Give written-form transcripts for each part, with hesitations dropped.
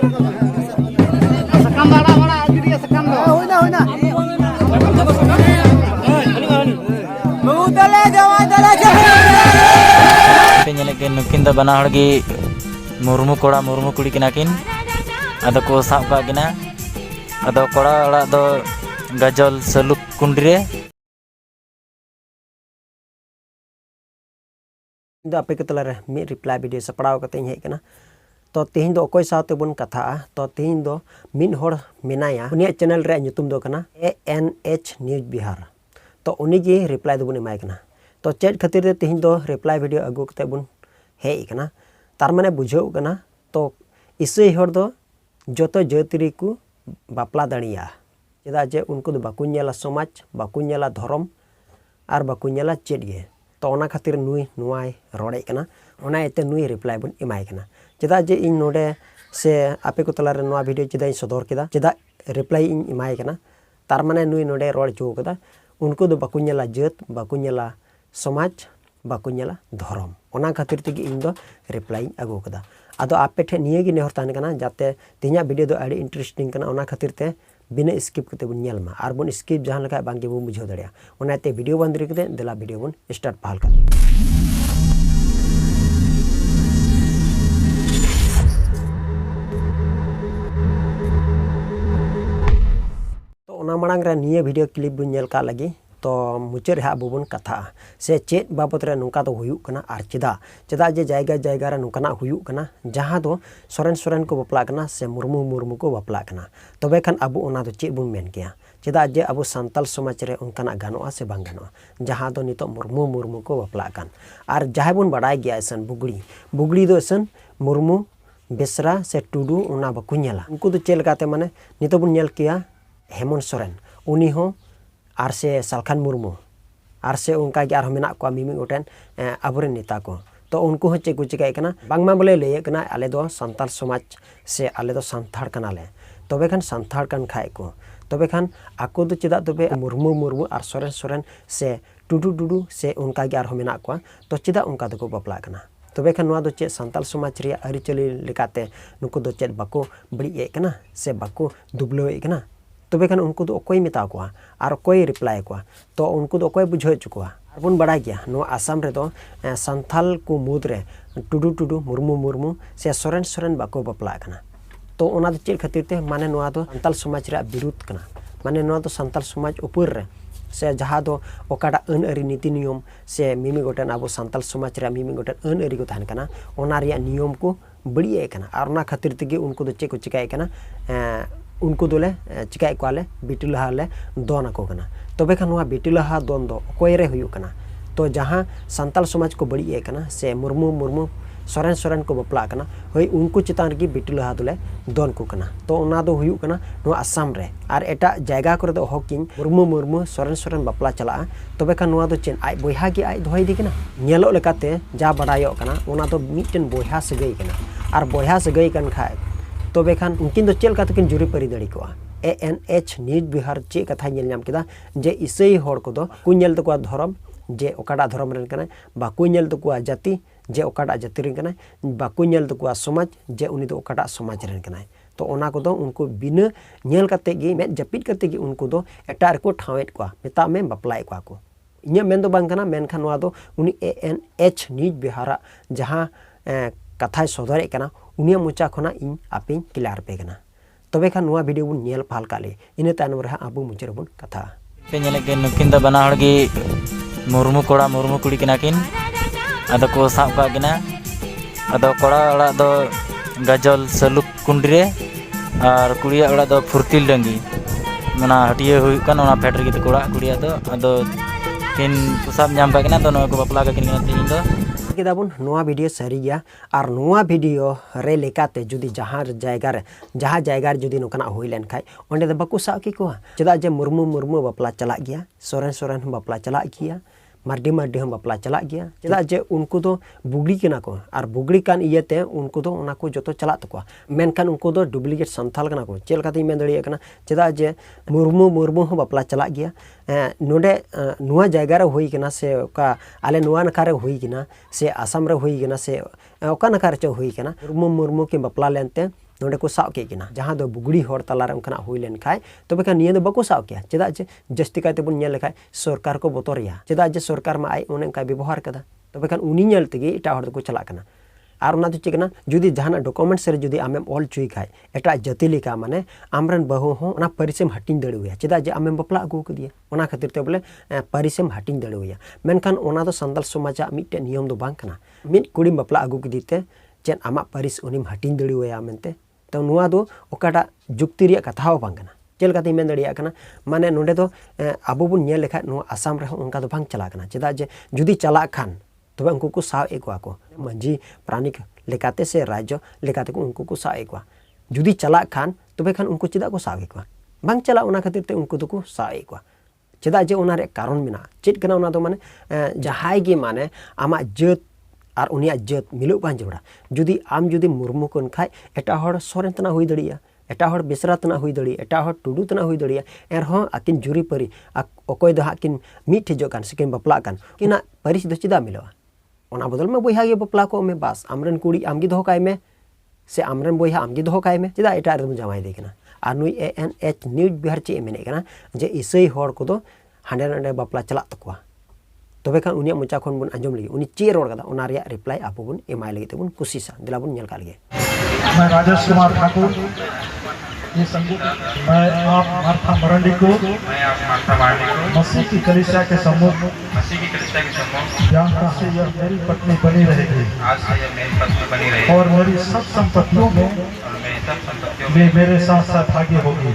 Sekam bada jadi sekam do. Hoina. Mudale jawa dala पे ñele के नुकिन the बना हड़ गी मुर्मू कोड़ा मुर्मू कुड़ी किना किन अद को साब का किना अद कोड़ा ओड़ा दो गजल सलुक कुंडरे आपे के तलारे मी रिप्लाई वीडियो सपड़ाव कते हेज कना तो तेहिं दो अकोय साथे बन कथा तो तेहिं दो मिन होड़ मेनाया उनिया चैनल रे nyutum दो कना ANH न्यूज बिहार तो उनी गे रिप्लाई दो बन एमाय कना तो चेट खातिर ते तेहिं दो रिप्लाई वीडियो अगु कते बन हेज कना तार माने बुझाव कना तो इसै होड़ दो जतो जातिरी को बापला दाड़िया चेदा जे उनको दो बाकु नेला समाज बाकु नेला धर्म आर बाकु नेला चेट गे तो ओना खातिर नुई नुआय रोड़े कना ओना एते नुई रिप्लाई बन एमाय कना चेदा जे इन नोडे से आपे को तलारे नुआ वीडियो चेदा सदर केदा चेदा रिप्लाई इन एमाय कना तार माने नुई नोडे रोड़ चो कदा उनको दो बाकु नेला जात बाकु नेला समाज बाकु नेला धर्म ओना खातिर तेगे इन दो रिप्लाई आगु कदा आदो आपे ठे निये गे नेहर तान कना जाते तिन्या वीडियो दो आड़ी इंटरेस्टिंग कना ओना खातिर ते बिना स्किप करते बन नेल मा आर बन स्किप जहां लका बांगे बन बुझाव दड़िया ओनाते वीडियो बंद रे कते देला वीडियो बन स्टार्ट पहल का तो ओना मांग रे निये वीडियो क्लिप बन नेल का लगी तो मुचाद हा बुबन कथा से चेत बाबत रे नुका तो हुयुक कना आर चेदा जे जायगा जायगा रे नुकाना हुयुक कना जहां दो सोरेन को बपला कना से मुर्मू को बपला कना तबे खान अबु ओना दो चेत बुन मेन गया चेदा जे अबु सांताल समाज रे उनकाना गानोआ से बांग गानोआ जहां दो नितो मुर्मू को बपला कान आर जहां बुन बडाय गया सन बुगड़ी दो सन मुर्मू बेसरा से टुडू ओना बाकु नेला उनको दो चेल काते माने नितो बुन नेल किया हेमंत सोरेन उनी हो आर से सालखान मुर्मू आर से उनका के आर मेना को मिमी गोटेन आबुरे नेता को तो उनको हो चेक चिकाय कना बांगमा बोले लय कना आले दो सांताल समाज से आले दो सांथार कनाले तबे खान सांथार कान खाय को तबे खान आको दो चेदा तबे मुर्मू आर सोरेन से टुडू से उनका के आर मेना को तो चेदा उनका दो को बपला कना तबे खान नवा दो चे सांताल समाज रे अरिचली लेकाते नुको दो चेद बाको बड़ी ए कना से बाको दुबलो ए कना तबे खान उनको दो कोई मेता को और कोई रिप्लाई को तो उनको दो कोई बुझाव चुका और बन बड़ा गया नो आसाम रे दो सांथाल को मुद्रे टुडू मुर्मू से सोरेन बाको बपला कना तो ओना दो चेक खातिर ते माने नवा दो सांताल समाज रे विरुद्ध कना माने नवा दो सांताल समाज ऊपर रे से जहां दो ओकाटा अन अरी नीति नियम से मिमी गोटेन आबो सांताल समाज रे मिमी गोटेन अन अरी को थान कना ओना रिया नियम को बड़िए कना और ओना खातिर तेगे उनको दो चेक को चिकाय कना उनको दोले चिकाय कोले बिटुलहा ले दोन को कना तबे खान वा बिटुलहा दोन दो कोई रे हुयु कना तो जहां सांताल समाज को बड़ी ए कना से मुर्मू सोरेन को बपला कना होय उनको चितान की बिटुलहा दोले दोन को कना तो ओना दो हुयु कना नो आसाम रे और एटा जायगा करे दो हकिन मुर्मू सोरेन बपला चला तबे खान नुआ दो चेन आई बोयहा की आई दोय दी कना नेलो लेकाते जा बडायो कना ओना तो मिटन बोयहा सगई कना और बोयहा सगई कन खाय तबे खान उनकिन दो चेल का तकिन जुरी परी दड़ी को ANH न्यूज बिहार चे कथा नेल नाम केदा जे इसई होड़ को दो कुनेल तो को धर्म जे ओकाडा धर्म रेन कना बाकु नेल तो को जाति जे ओकाडा जाति रेन कना बाकु नेल तो को समाज जे उनी तो ओकाडा समाज रेन कना तो ओना को दो उनको बिना नेल कते गे में जपिट कते गे उनको दो एटार को ठावेट को मेता में बपलाय को इnya मेन दो बांग कना मेन खान वा दो उनी ANH न्यूज बिहार जहां कथा सदरे कना उनिया मुचा खना इन आपिन क्लियर पे कना तबे खान नुआ वीडियो बुन नेल फाल काले इने तानम रहा आबु मुचर बुन कथा पे ñele के नुकिन द बना हड़ गी मुर्मू कोड़ा मुर्मू कुड़ी किना किन अद को साब का किना अद कोड़ा ओड़ा दो गजल सलुक कुंडरे और कुड़िया ओड़ा दो फुर्तिल डंगी मना हटिए हुई कन ओना फेटर गी कोड़ा कुड़िया दो अद किन साब नाम का किना तो नो को बपला का किन तीन दो केदाबुन नोआ वीडियो सरी गया और नोआ वीडियो रे लेकाते जुदी जहां जायगा जुदी नोकना हुई लेन खाय ओंडे द बकु सा की को चदा जे मुर्मू बपला चला गया सोरेन बपला चला गया मार्डी हम बपला चला गया चदा जे उनको दो बुगड़ी केना को और बुगड़ी कान इयते उनको दो ओना को जतो चला तको मेनखान उनको दो डुप्लीकेट संथाल कना को चेल काते मेन दड़िया कना चदा जे मुर्मू हम बपला चला गया नोडे नुआ जायगा रे हुई कना से का आले नुआ नखा रे हुई कना से आसाम रे हुई कना से ओका नखा रे हुई कना मुर्मू के बपला लेनते नोडे को साव के किना जहां दो बुगड़ी हर तलार उनकना हुई लेन खाय तबे खान निये दो बको साव के चेदा जे जस्ती कायते बुन नेल लेखाय सरकार को बोतोरिया चेदा जे सरकार मा आय उने का व्यवहार कदा तबे खान उनी नेल तेगे एटा हर को चला कना और उना तो चेकना जुदी जहां डॉक्यूमेंट्स रे जुदी आमेम ऑल चुई खाय एटा जाति लेका माने आमरन बहु हो उना परिसेम हटिंग दड़ुया चेदा जे आमेम बपला अगु कदिया उना खातिर ते बोले परिसेम हटिंग दड़ुया मेनखान उना तो संदल समाजा मिटे नियम दो बांग कना मिट कुड़ी बपला अगु कदीते चेन आमा परिस उनिम हटिंग दड़ुया मेनते तो नुआ दो ओकाटा जुक्ति रिया कथा हो बांग कना चेल काते मेन दड़िया कना माने नोडे दो आबो बुन नेल लेखा नुआ आसाम रे उनका दो बांग चला कना चेदा जे जुदी चला खान तबे उनको को साव एकवा को मंजी प्राणिक लेकाते से राज्य लेकाते को उनको को साव एकवा जुदी चला खान तबे खान उनको चिदा को साव एकवा बांग चला उना खातिर ते उनको तो को साव एकवा चिदा जे उना रे कारण मिना चित कना उना दो माने जहाय गे माने आमा जत और उनिया जत मिलु बां जोड़ा जुदी आम जुदी मुर्मु कोन खाय एटा हर सोरेन तना हुई दड़िया एटा हर बेसरा तना हुई दड़िया एटा हर टुडू तना हुई दड़िया एरह आकिन जुरी परी अकोय दो हाकिन मीठ हिजो कान सिकिन बपला कान किना परिस दो चिदा मिलवा ओना बदल में बोइहा गे बपला को में बास आमरन कुड़ी आमगी दोह काय में से आमरन बोइहा आमगी दोह काय में चिदा एटा रे जमाय दे कना आ नुई ANH न्यूज बिहार चे मेने कना जे इसई हर को दो हांडे नांडे बपला चला तकवा तबे खान उनिया मुचा खन बुन अंजम लगी उनी चे रोड कदा उना रिया रिप्लाई आपो बुन एमाय लगी ते बुन कोशिशा दिला बुन नेल का लगे मैं राजेश कुमार ठाकुर ये संगीत मैं आप मार्था मरंडी को मसीह की कलीसिया के सम्मुख जानता से यह मेरी पत्नी बनी रहेगी और मेरी सब संपत्तियों में मेरे साथ सहभागी होगी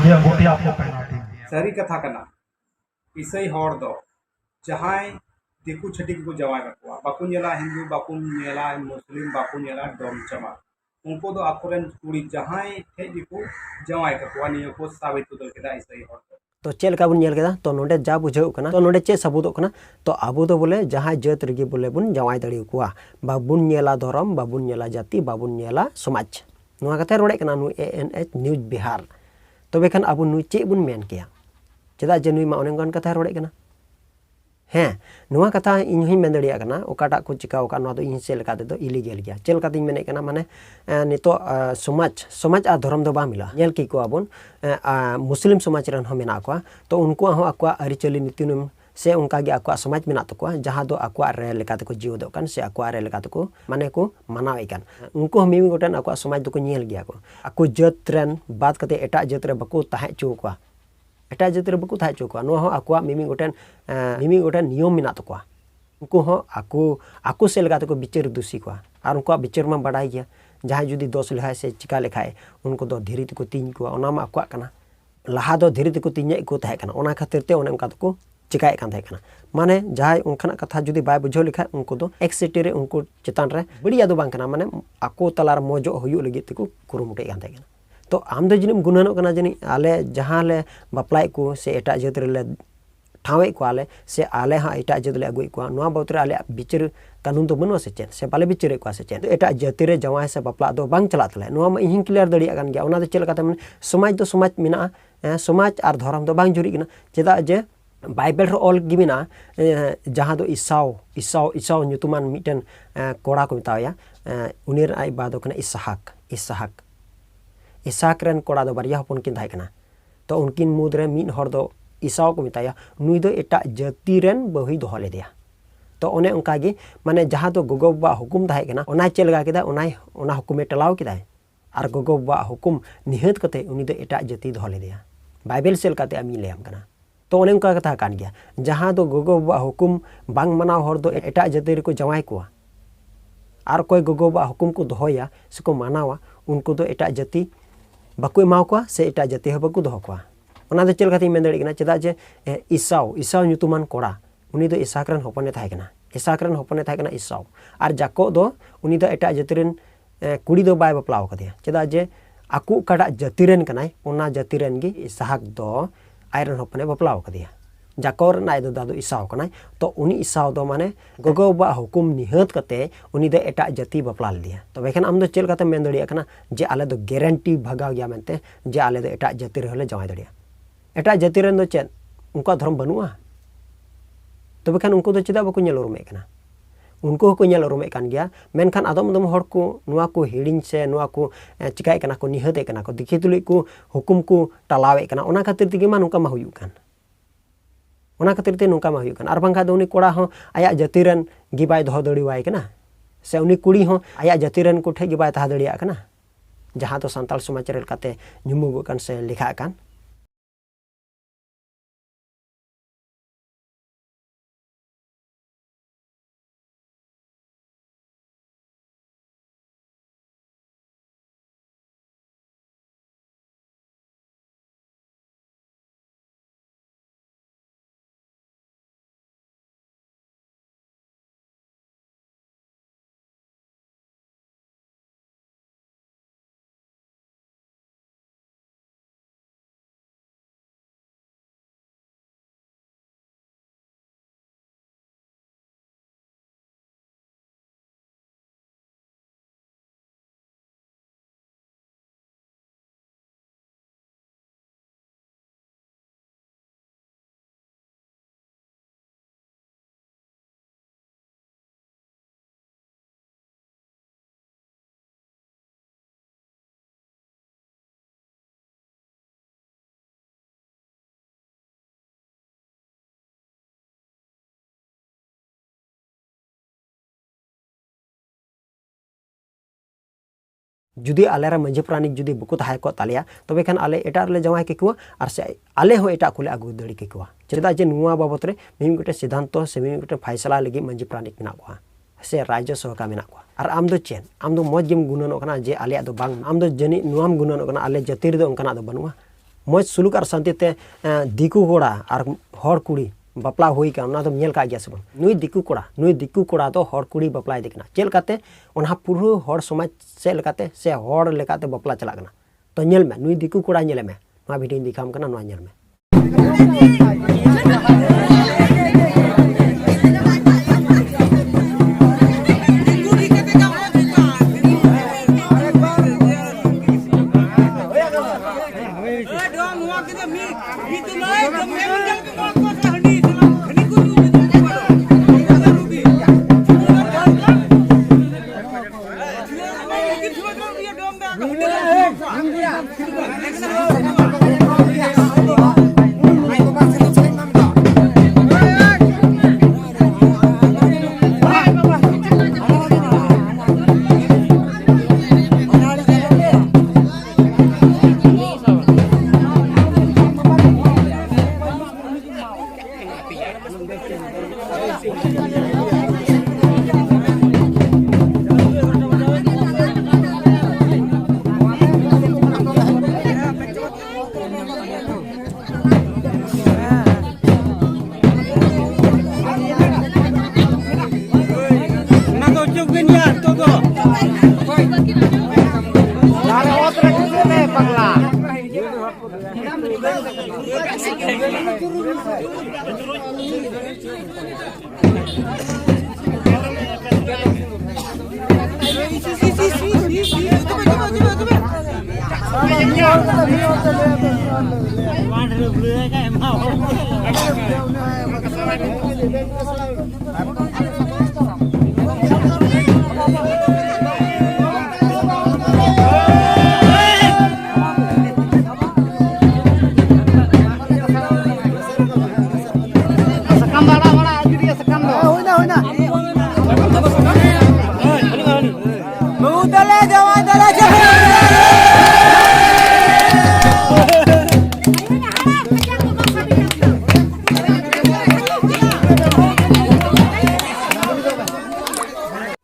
यह अंगूठी आपको पहनाती सारी कथा करना इसई हर दो जहां दिकु छटी को जवाय रखवा बाकु नेला हिंदू बाकु नेला मुस्लिम बाकु नेला डोम चमा उनको दो आकोरन कुड़ी जहां थे दिकु जवाय रखवा नियो को साबित दो केदा इसई हर तो चेल का बुन नेल केदा तो नोडे जा बुझाउ कना तो नोडे चे सबूत कना तो आबो दो बोले जहां जत रगी बोले बुन जवाय दड़ी कुआ बाबुन नेला धर्म बाबुन नेला जाति बाबुन नेला समाज नुआ कथे रोडे कना नु ANH न्यूज बिहार तबे खान आबो नु चे बुन मेन किया चेदा जे नुई मा अनेगन कथा रोडे कना हैं नुआ कथा इन ही मेन दड़िया कना ओकाटा को चिकाव का नुआ दो इन से लका दे दो इलीगल गया चेल काती मेने कना माने नितो समाज आ धर्म दो बा मिला नेल की को आबोन मुस्लिम समाज रन हो मेना को तो उनको हो अक्वा अरिचली नीतिनुम से उनका गे अक्वा समाज मेना तको जहां दो अक्वा रे लेका तको जीव दो कान से अक्वा रे लेका तको माने को मनावे कान उनको मिमी गोटन अक्वा समाज दो को नेल गया को अको जत रन बात कते एटा जत रे बको ताहे चो को एटा जाति रे बको थाय चोकवा नो हो आकुआ मिमी गोटन नियम मिना तकवा उनको हो आकु से लगा तको बिचार दोषी को और उनको बिचार में बड़ाई गया जहां जुदी दोष लेखाय से चिका लेखाय उनको दो धीरे तको तीन को ओना मा आकुआ कना लहा दो धीरे तको तीन को थाय कना ओना खातिर ते ओने उनका तको चिकाय कान थाय कना माने जहां उनखना कथा जुदी बाय बुझो लेखाय उनको दो एक सिटी रे उनको चितान रे बढ़िया दो बांग कना माने आको तलार मोजो हुयु लगी तको कुरुमुटे कान थाय कना तो आम दो जिनिम गुनानो कना जनी आले जहां ले बपलाय को से एटा जात रे ले ठावे को आले से आले हा एटा जात ले अगुई को नोआ बौतरे आले बिचार कानून तो बनो से चेन से बाले बिचारे को से चेन एटा जाति रे जवाय से बपला दो बांग चलात ले नोआ इहिं क्लियर दड़िया कान गया ओना दो चेल काते समाज दो समाज मिना समाज और धर्म दो बांग जुरी कना चेदा जे बाइबल रे ऑल गिबिना जहां दो इसाव न्युतुमान मिटन कोड़ा को बताया उनीर आई बादो कना इसाक रन कोड़ा दो बारिया हपन किन थाय कना तो उनकिन मुद रे मिन हर दो इसाव को मिताया नुई दो एटा जाति रन बही दोह ले दिया तो ओने उनका गे माने जहां दो गोगो बा हुकुम थाय कना ओना चेल लगा केदा ओना हुकुमे टलाव केदा और गोगो बा हुकुम निहत कते उनी दो एटा जाति दोह ले दिया बाइबल सेल काते आमी लेम कना तो ओने उनका कथा कान गया जहां दो गोगो बा हुकुम बांग मनाव हर दो एटा जाति रे को जवाय को और कोई गोगो बा हुकुम को दोहया से को मानावा उनको दो एटा जाति बाको एमाव को से एटा जाति हो बाको दोह को ओना दो चेल काती मेन दड़ी कना चेदा जे इसाव न्युतुमान कोड़ा उनी दो इसाक रन होपने थाय कना इसाव और जाको दो उनी दो एटा जाति रन कुड़ी दो बाय बपलाव कदिया चेदा जे आकु काडा जाति रन कनाय ओना जाति रन गे इसाक दो आयरन होपने बपलाव कदिया जाकोर नाय दो दादो इसाव कनाय तो उनी इसाव दो माने गोगो बा हुकुम निहत कते उनी दो एटा जाति बपलाल दिया तो बेखान आम दो चेल काते मेन दड़िया कना जे आले दो गारंटी भगाव गया मेनते जे आले दो एटा जाति रे हले जवाय दड़िया एटा जाति रन दो चेन उनका धर्म बनुआ तो बेखान उनको दो चिदा बको नेल उरुमे कना उनको को nyel उरुमे कान गया मेनखान आदम आदम हर को नुआ को हिड़िंग से नुआ को चिकाय कना को निहते कना को दिखे तुले को हुकुम को टलावे कना ओना खातिर तिगे मा नुका मा हुयु कान ओना खातिर ते नुका मा हुयु कान आर बांखा दो उनी कोड़ा हो आया जतिरन गिबाय दहो दड़ी वाय कना से उनी कुड़ी हो आया जतिरन को ठे गिबाय ता दड़िया कना जहां तो संताल समाज रे लकाते nyumugo kan से लिखा कान जुदी आलेरा मंझी प्राणिक जुदी बुको ताहाय को तालिया तबे खान आले एटा रे जमाय के कुआ आर से आले हो एटा कोले आगु दड़ी के कुआ चेदा जे नुआ बाबत रे मिमी गोटे सिद्धांत से मिमी गोटे फैसला लगी मंझी प्राणिक मेना कुआ से राज्य सहका मेना कुआ आर आम दो चेन आम दो मौज गेम गुणनो कना जे आले दो बांग आम दो जनी नुआम गुणनो कना आले जतिर दो उनकना दो बनुआ मौज सुलुक आर शांति ते दिकु कोड़ा आर हर कुड़ी बापला हुई का ना तो नेल का गया सब नुई दिकु कोड़ा तो हर कुड़ी बापला देखना चेल काते ओना पुरु हर समाज से लकाते से हर लेकाते बापला चला गना तो नेल में नुई दिकु कोड़ा नेले में मा भिडियो दिखाम कना नुआ नेल में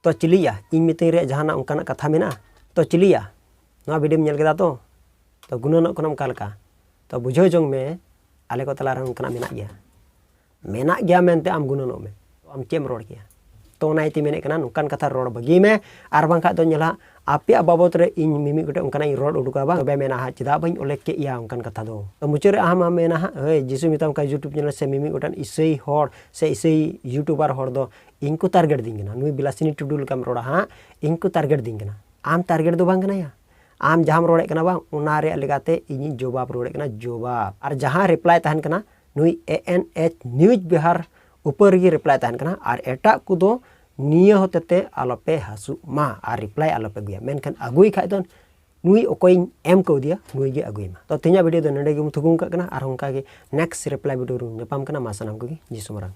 तो चिलिया इन मिते रे जहाना उनकाना कथा मेना तो चिलिया नवा वीडियो में केदा तो गुणनो कोनम कालका तो बुझो जोंग में आले को तला उनकाना मेना गया मेनते आम गुणनो में तो आम चेम रोड गया तो नाइती मेने कना नुकान कथा रोड बगी में आर बांखा तो नेला आपे बाबत रे इन मिमी गोटे उनकाना रोड उडुका बा तबे मेना हा चिदा बाई ओलेक के या उनकान कथा दो तो मुचे रे आमा मेना हा हे जिसु मिताम का यूट्यूब चैनल से मिमी गोटन इसई हर से इसई यूट्यूबर हर दो इनको टारगेट दिंगना नुई बिलासिनी टुडुल काम रोड़ा हा इनको टारगेट दिंगना आम टारगेट दो बांगना या आम जहां रोड़े कना बा उना रे लेगाते इनी जवाब रोड़े कना जवाब और जहां रिप्लाई तहन कना नुई ANH न्यूज बिहार ऊपर ही रिप्लाई तहन कना और एटा को दो निये होते आलोपे हासु मा और रिप्लाई आलोपे गुया मेनखान अगुई खाय दो नुई ओकोई एम को दिया नुई गे अगुई मा तो तेजा वीडियो दो नडे गे मुथुगुम का और उनका गे नेक्स्ट रिप्लाई वीडियो रू नेपाम कना मासनाम को गे जिसुमरांग